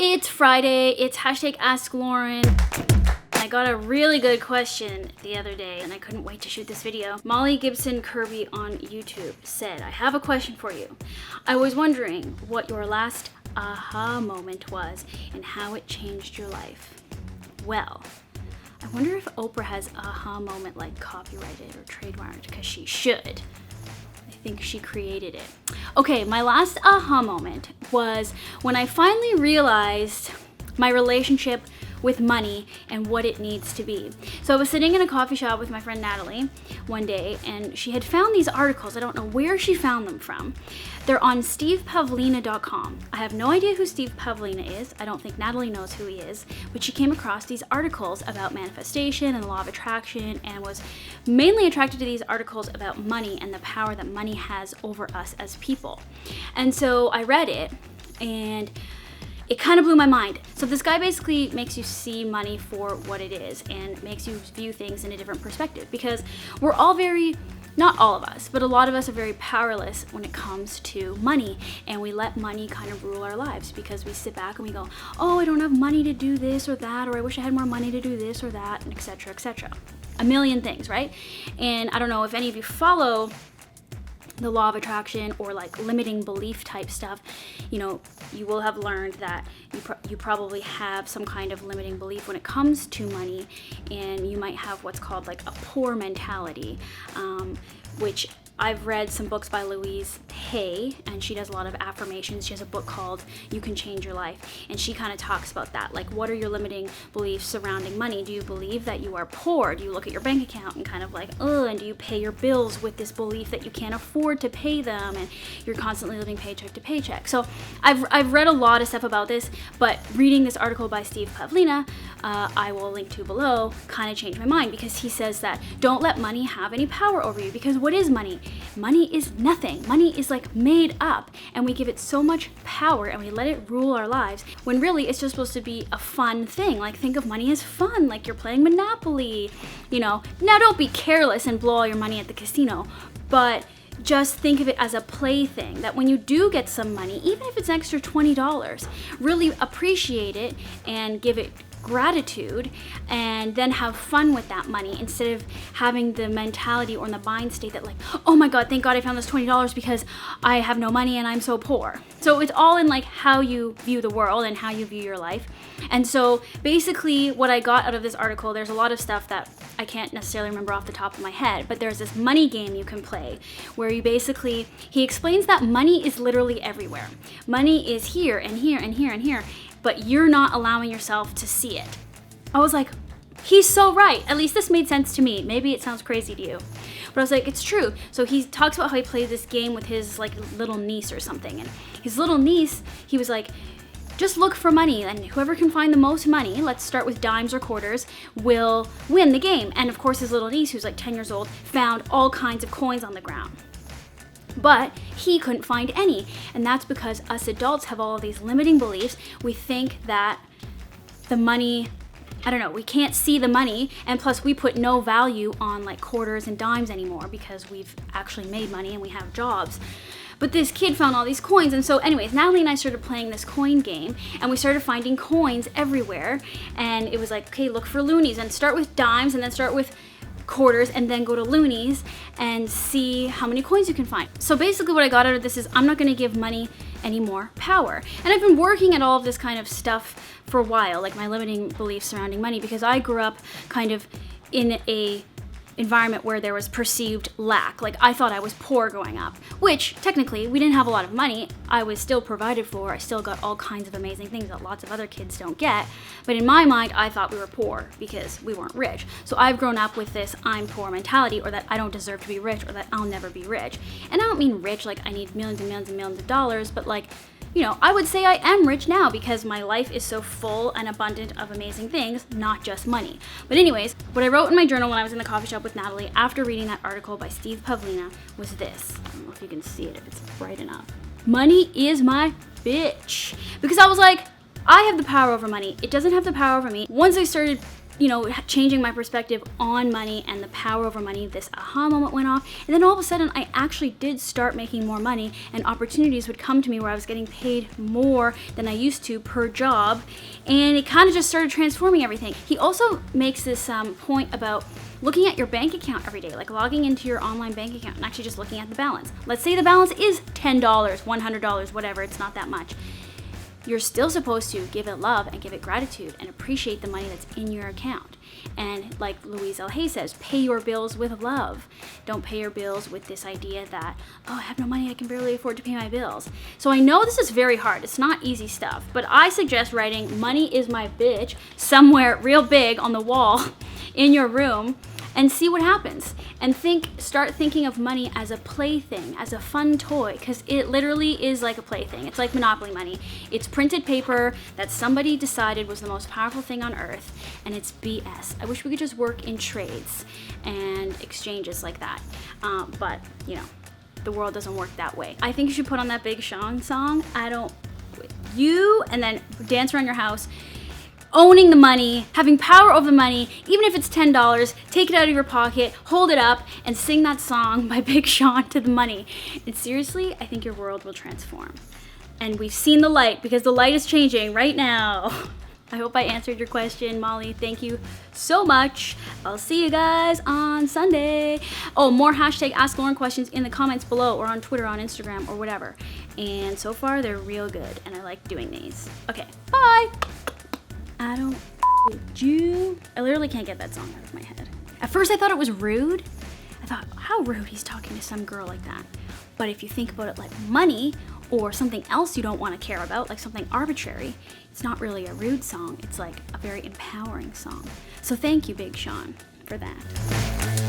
It's Friday, it's hashtag Ask Lauren. I got a really good question the other day and I couldn't wait to shoot this video. Molly Gibson Kirby on YouTube said, I have a question for you. I was wondering what your last aha moment was and how it changed your life. Well, I wonder if Oprah has aha moment like copyrighted or trademarked, because she should. I think she created it. Okay, my last aha moment was when I finally realized my relationship with money and what it needs to be. So I was sitting in a coffee shop with my friend Natalie one day, and she had found these articles. I don't know where she found them from. They're on Pavlina.com. I have no idea who Steve Pavlina is. I don't think Natalie knows who he is, but she came across these articles about manifestation and the law of attraction and was mainly attracted to these articles about money and the power that money has over us as people. And so I read it and it kind of blew my mind. So this guy basically makes you see money for what it is and makes you view things in a different perspective, because we're all not all of us, but a lot of us are very powerless when it comes to money, and we let money kind of rule our lives because we sit back and we go, oh, I don't have money to do this or that, or I wish I had more money to do this or that, and etc., etc. A million things, right? And I don't know if any of you follow the law of attraction or like limiting belief type stuff. You know, you will have learned that you probably have some kind of limiting belief when it comes to money, and you might have what's called like a poor mentality, which I've read some books by Louise Hay, and she does a lot of affirmations. She has a book called You Can Change Your Life, and she kind of talks about that. Like, what are your limiting beliefs surrounding money? Do you believe that you are poor? Do you look at your bank account and kind of like, oh, and do you pay your bills with this belief that you can't afford to pay them, and you're constantly living paycheck to paycheck? So I've read a lot of stuff about this, but reading this article by Steve Pavlina, I will link to below, kind of changed my mind, because he says that don't let money have any power over you, because what is money? Money is nothing. Money is like made up, and we give it so much power and we let it rule our lives, when really it's just supposed to be a fun thing. Like, think of money as fun, like you're playing Monopoly, you know. Now don't be careless and blow all your money at the casino, but just think of it as a plaything, that when you do get some money, even if it's an extra $20, really appreciate it and give it gratitude, and then have fun with that money, instead of having the mentality or in the mind state that like, oh my god, thank god I found this $20 because I have no money and I'm so poor. So it's all in like how you view the world and how you view your life. And so basically what I got out of this article, there's a lot of stuff that I can't necessarily remember off the top of my head, but there's this money game you can play where he explains that money is literally everywhere. Money is here and here and here and here, but you're not allowing yourself to see it. I was like, he's so right. At least this made sense to me. Maybe it sounds crazy to you, but I was like, it's true. So he talks about how he played this game with his like little niece or something, and his little niece, he was like, just look for money, and whoever can find the most money, let's start with dimes or quarters, will win the game. And of course his little niece, who's like 10 years old, found all kinds of coins on the ground, but he couldn't find any. And that's because us adults have all of these limiting beliefs. We think that the money, I don't know, we can't see the money, and plus we put no value on like quarters and dimes anymore because we've actually made money and we have jobs. But this kid found all these coins, and so anyways, Natalie and I started playing this coin game, and we started finding coins everywhere, and it was like, okay, look for loonies, and start with dimes, and then start with quarters, and then go to loonies and see how many coins you can find. So basically what I got out of this is I'm not going to give money any more power. And I've been working at all of this kind of stuff for a while, like my limiting beliefs surrounding money, because I grew up kind of in a environment where there was perceived lack. Like, I thought I was poor growing up, which technically we didn't have a lot of money. I was still provided for. I still got all kinds of amazing things that lots of other kids don't get. But in my mind, I thought we were poor because we weren't rich. So I've grown up with this I'm poor mentality, or that I don't deserve to be rich, or that I'll never be rich. And I don't mean rich like I need millions and millions and millions of dollars, but like, you know, I would say I am rich now because my life is so full and abundant of amazing things, not just money. But anyways, what I wrote in my journal when I was in the coffee shop with Natalie after reading that article by Steve Pavlina was this. I don't know if you can see it, if it's bright enough. Money is my bitch. Because I was like, I have the power over money. It doesn't have the power over me. Once I started you know, changing my perspective on money and the power over money, this aha moment went off. And then all of a sudden, I actually did start making more money, and opportunities would come to me where I was getting paid more than I used to per job. And it kind of just started transforming everything. He also makes this point about looking at your bank account every day, like logging into your online bank account and actually just looking at the balance. Let's say the balance is $10, $100, whatever, it's not that much. You're still supposed to give it love and give it gratitude and appreciate the money that's in your account. And like Louise L. Hay says, pay your bills with love. Don't pay your bills with this idea that, oh, I have no money, I can barely afford to pay my bills. So I know this is very hard. It's not easy stuff, but I suggest writing "money is my bitch" somewhere real big on the wall in your room and see what happens. And start thinking of money as a plaything, as a fun toy, because it literally is like a plaything. It's like Monopoly money. It's printed paper that somebody decided was the most powerful thing on earth, and it's BS. I wish we could just work in trades and exchanges like that. But, you know, the world doesn't work that way. I think you should put on that Big Sean song, and then dance around your house, owning the money, having power over the money, even if it's $10, take it out of your pocket, hold it up, and sing that song by Big Sean to the money. And seriously, I think your world will transform. And we've seen the light, because the light is changing right now. I hope I answered your question, Molly. Thank you so much. I'll see you guys on Sunday. Oh, more hashtag Ask Lauren questions in the comments below, or on Twitter, on Instagram, or whatever. And so far, they're real good, and I like doing these. Okay, bye! I don't with you. I literally can't get that song out of my head. At first I thought it was rude. I thought, how rude, he's talking to some girl like that. But if you think about it like money or something else you don't want to care about, like something arbitrary, it's not really a rude song. It's like a very empowering song. So thank you, Big Sean, for that.